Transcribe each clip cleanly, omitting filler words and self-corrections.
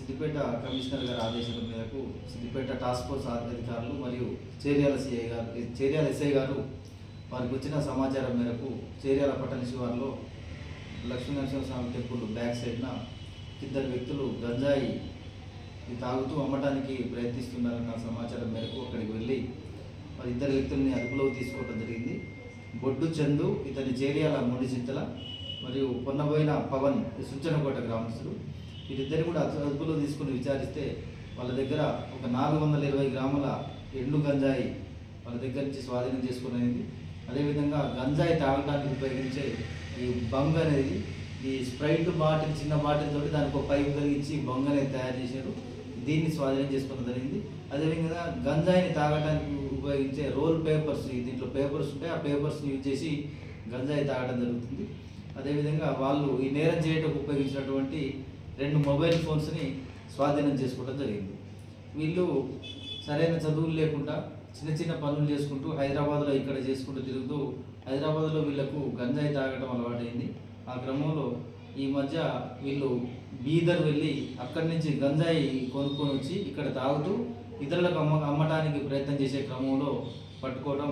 Siddipet commissioner గారి ఆదేశాల మేరకు సిద్దిపేట టాస్క్ ఫోర్స్ అధికారులు మరియు చేర్యాల ఎస్ఐ గారు వారికి వచ్చిన సమాచారం మేరకు చేర్యాల పట్టణ శివారులో లక్ష్మీనరసింహస్వామి టెంపుల్ బ్యాక్ సైడ్న ఇద్దరు వ్యక్తులు గంజాయి తాగుతూ అమ్మటానికి ప్రయత్నిస్తున్నారన్న సమాచారం మేరకు అక్కడికి వెళ్ళి మరి ఇద్దరు వ్యక్తుల్ని అదుపులోకి తీసుకోవడం జరిగింది. బొడ్డు చందు ఇతని చేర్యాల ముండిచింతల మరియు పొన్నబోయిన పవన్ సుంచనకోట గ్రామస్తులు. వీరిద్దరు కూడా అదుపులో తీసుకుని విచారిస్తే వాళ్ళ దగ్గర ఒక 420 గ్రాముల ఎండు గంజాయి వాళ్ళ దగ్గర నుంచి స్వాధీనం చేసుకునేది. అదేవిధంగా గంజాయి తాగడానికి ఉపయోగించే ఈ బంగ్ అనేది ఈ స్ప్రైట్ బాటిల్ చిన్న బాటిల్ తోటి దానికి ఒక పైపు కలిగించి బంగ్ అనేది తయారు చేశారు. దీన్ని స్వాధీనం చేసుకోవడం జరిగింది. అదేవిధంగా గంజాయిని తాగడానికి ఉపయోగించే రోల్ పేపర్స్, దీంట్లో పేపర్స్ ఉంటాయి, ఆ పేపర్స్ని యూజ్ చేసి గంజాయి తాగడం జరుగుతుంది. అదేవిధంగా వాళ్ళు ఈ నేరం చేయడానికి ఉపయోగించినటువంటి 2 మొబైల్ ఫోన్స్ని స్వాధీనం చేసుకోవడం జరిగింది. వీళ్ళు సరైన చదువులు లేకుండా చిన్న చిన్న పనులు చేసుకుంటూ హైదరాబాద్లో ఇక్కడ చేసుకుంటూ తిరుగుతూ హైదరాబాద్లో వీళ్ళకు గంజాయి తాగడం అలవాటైంది. ఆ క్రమంలో ఈ మధ్య వీళ్ళు బీదర్ వెళ్ళి అక్కడి నుంచి గంజాయి కొనుక్కొని వచ్చి ఇక్కడ తాగుతూ ఇతరులకు అమ్మటానికి ప్రయత్నం చేసే క్రమంలో పట్టుకోవడం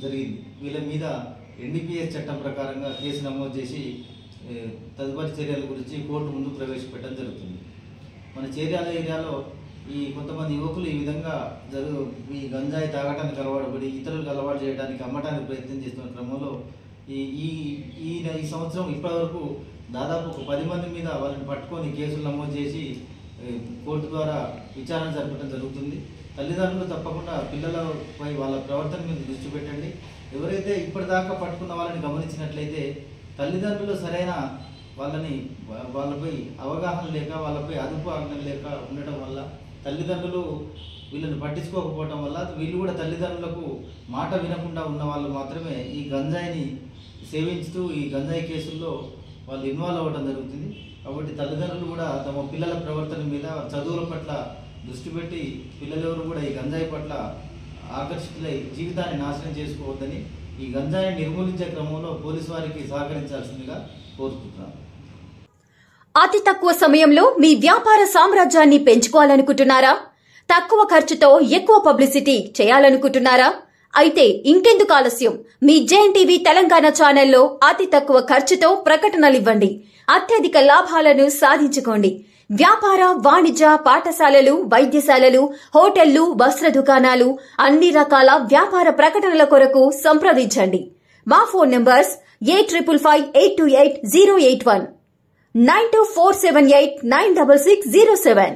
జరిగింది. వీళ్ళ మీద ఎన్డీపీఎస్ చట్టం ప్రకారంగా కేసు నమోదు చేసి తదుపరి చర్యల గురించి కోర్టు ముందు ప్రవేశపెట్టడం జరుగుతుంది. మన చేర్యాల ఏరియాలో ఈ కొంతమంది యువకులు ఈ విధంగా ఈ గంజాయి తాగటానికి అలవాటుపడి ఇతరులకు అలవాటు చేయడానికి అమ్మటానికి ప్రయత్నం చేస్తున్న క్రమంలో ఈ సంవత్సరం ఇప్పటివరకు దాదాపు ఒక 10 మంది మీద వాళ్ళని పట్టుకొని కేసులు నమోదు చేసి కోర్టు ద్వారా విచారణ జరపడం జరుగుతుంది. తల్లిదండ్రులు తప్పకుండా పిల్లలపై వాళ్ళ ప్రవర్తన మీద దృష్టి పెట్టండి. ఎవరైతే ఇప్పటిదాకా పట్టుకున్న వాళ్ళని గమనించినట్లయితే తల్లిదండ్రులు సరైన వాళ్ళపై అవగాహన లేక వాళ్ళపై అదుపు ఆజ్ఞ లేక ఉండటం వల్ల తల్లిదండ్రులు వీళ్ళని పట్టించుకోకపోవటం వల్ల వీళ్ళు కూడా తల్లిదండ్రులకు మాట వినకుండా ఉన్న వాళ్ళు మాత్రమే ఈ గంజాయిని సేవించుతూ ఈ గంజాయి కేసుల్లో వాళ్ళు ఇన్వాల్వ్ అవ్వడం జరుగుతుంది. కాబట్టి తల్లిదండ్రులు కూడా తమ పిల్లల ప్రవర్తన మీద చదువుల పట్ల దృష్టి పెట్టి పిల్లలెవరు కూడా ఈ గంజాయి పట్ల ఆకర్షితులై జీవితాన్ని నాశనం చేసుకోవద్దని, ఈ గంజాయిని నిర్మూలించే క్రమంలో పోలీసు వారికి సహకరించాల్సిందిగా కోరుకుంటున్నాను. అతి తక్కువ సమయంలో మీ వ్యాపార సామ్రాజ్యాన్ని పెంచుకోవాలనుకుంటున్నారా? తక్కువ ఖర్చుతో ఎక్కువ పబ్లిసిటీ చేయాలనుకుంటున్నారా? అయితే ఇంకెందుకు ఆలస్యం? మీ జేఎన్టీవీ తెలంగాణ ఛానల్లో అతి తక్కువ ఖర్చుతో ప్రకటనలివ్వండి. అత్యధిక లాభాలను సాధించుకోండి. వ్యాపార, వాణిజ్య, పాఠశాలలు, వైద్యశాలలు, హోటళ్లు, వస్త్ర దుకాణాలు, అన్ని రకాల వ్యాపార ప్రకటనల కొరకు సంప్రదించండి. మా ఫోన్ నంబర్స్ 8558288081 9247896607.